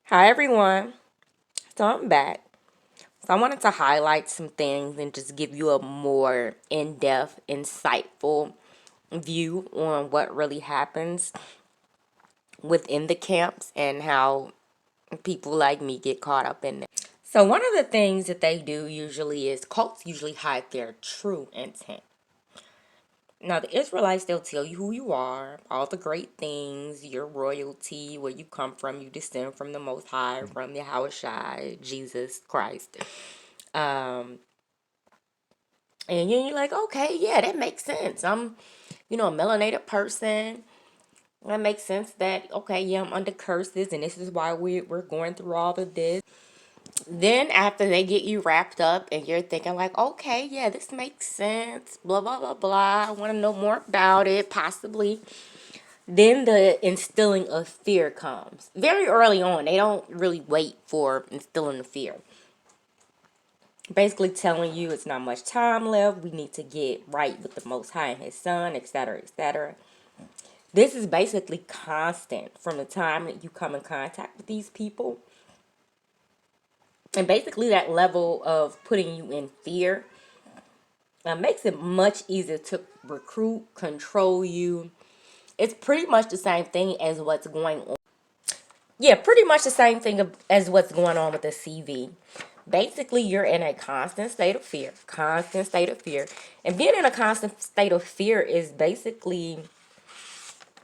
Hi everyone, so I'm back. So I wanted to highlight some things and just give you a more in-depth, insightful view on what really happens within the camps and how people like me get caught up in it. So one of the things that they do usually is cults usually hide their true intent. Now, the Israelites, they'll tell you who you are, all the great things, your royalty, where you come from, you descend from the Most High, from Yahushua, Jesus Christ. Um, and you're like, okay, yeah, that makes sense. I'm, a melanated person. That makes sense that, okay, yeah, I'm under curses, and this is why we're going through all of this. Then after they get you wrapped up and you're thinking like, okay, yeah, this makes sense, blah, blah, blah, blah. I want to know more about it, possibly. Then the instilling of fear comes. Very early on. They don't really wait for instilling the fear. Basically telling you it's not much time left. We need to get right with the Most High and His Son, etc., etc. This is basically constant from the time that you come in contact with these people. And basically that level of putting you in fear makes it much easier to recruit, control you. It's pretty much the same thing as what's going on. Yeah, pretty much the same thing as what's going on with the CV. Basically, you're in a constant state of fear, constant state of fear. And being in a constant state of fear is basically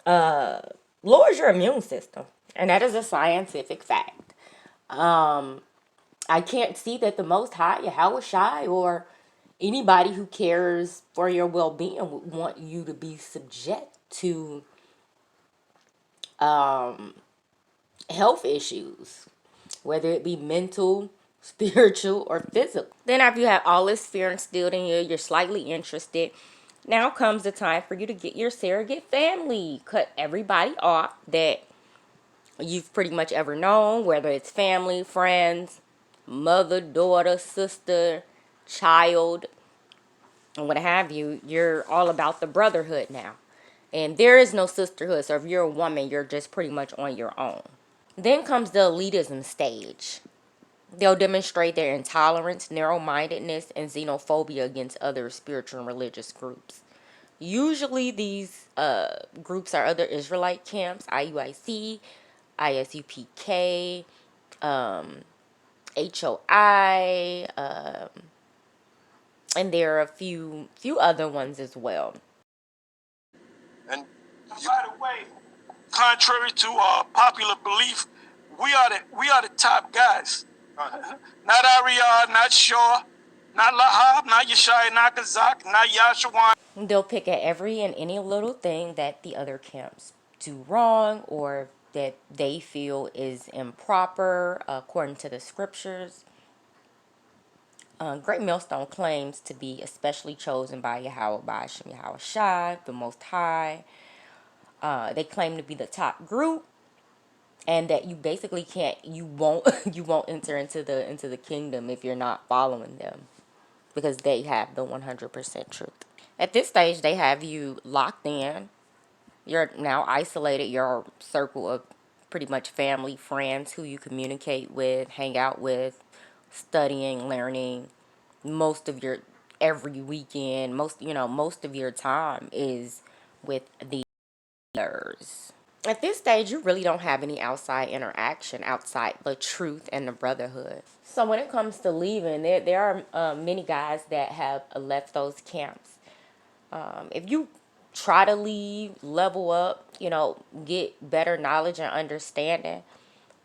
lowers your immune system. And that is a scientific fact. I can't see that the Most High, Yahweh Shai, or anybody who cares for your well-being would want you to be subject to health issues, whether it be mental, spiritual, or physical. Then after you have all this fear instilled in you, you're slightly interested. Now comes the time for you to get your surrogate family. Cut everybody off that you've pretty much ever known, whether it's family, friends, mother, daughter, sister, child, and what have you. You're all about the brotherhood now. And there is no sisterhood. So if you're a woman, you're just pretty much on your own. Then comes the elitism stage. They'll demonstrate their intolerance, narrow-mindedness, and xenophobia against other spiritual and religious groups. Usually these groups are other Israelite camps, IUIC, ISUPK, HOI, and there are a few other ones as well. And by the way, contrary to popular belief, we are the top guys. Not Ariyah, not Shaw, not Lahab, not Yeshai, not Kazak, not Yashawan. They'll pick at every and any little thing that the other camps do wrong or that they feel is improper according to the scriptures. Great Millstone claims to be especially chosen by Yahweh, by Hashem Yahweh Shai, the Most High. They claim to be the top group, and that you basically you won't, you won't enter into the kingdom if you're not following them, because they have the 100% truth. At this stage, they have you locked in. You're now isolated. Your circle of pretty much family, friends who you communicate with, hang out with, studying, learning. Most of your every weekend, most of your time is with the others. At this stage, you really don't have any outside interaction outside the truth and the brotherhood. So when it comes to leaving, there are many guys that have left those camps. If you try to leave, level up, get better knowledge and understanding,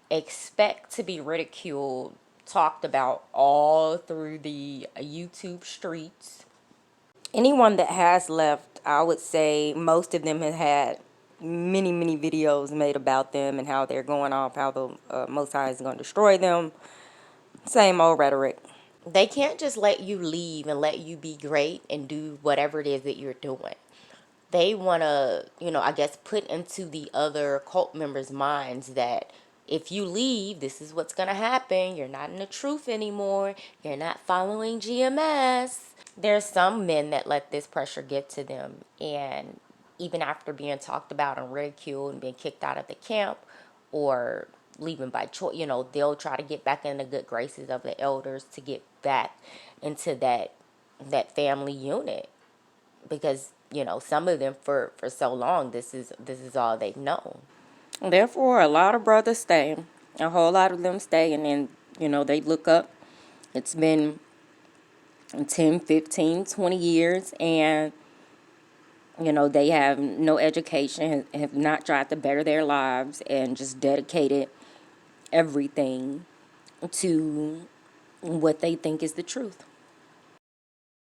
expect to be ridiculed, talked about all through the YouTube streets. Anyone that has left, I would say most of them have had many videos made about them and how they're going off, how the Most High is going to destroy them. Same old rhetoric. They can't just let you leave and let you be great and do whatever it is that you're doing. They want to, I guess put into the other cult members' minds that if you leave, this is what's going to happen. You're not in the truth anymore. You're not following GMS. There's some men that let this pressure get to them, and even after being talked about and ridiculed and being kicked out of the camp, or leaving by choice. You know, they'll try to get back in the good graces of the elders to get back into that family unit, because you know some of them for so long this is all they've known. Therefore, a lot of brothers stay, a whole lot of them stay, and then you know they look up. It's been 10, 15, 20 years, and you know they have no education, have not tried to better their lives, and just dedicated everything to what they think is the truth.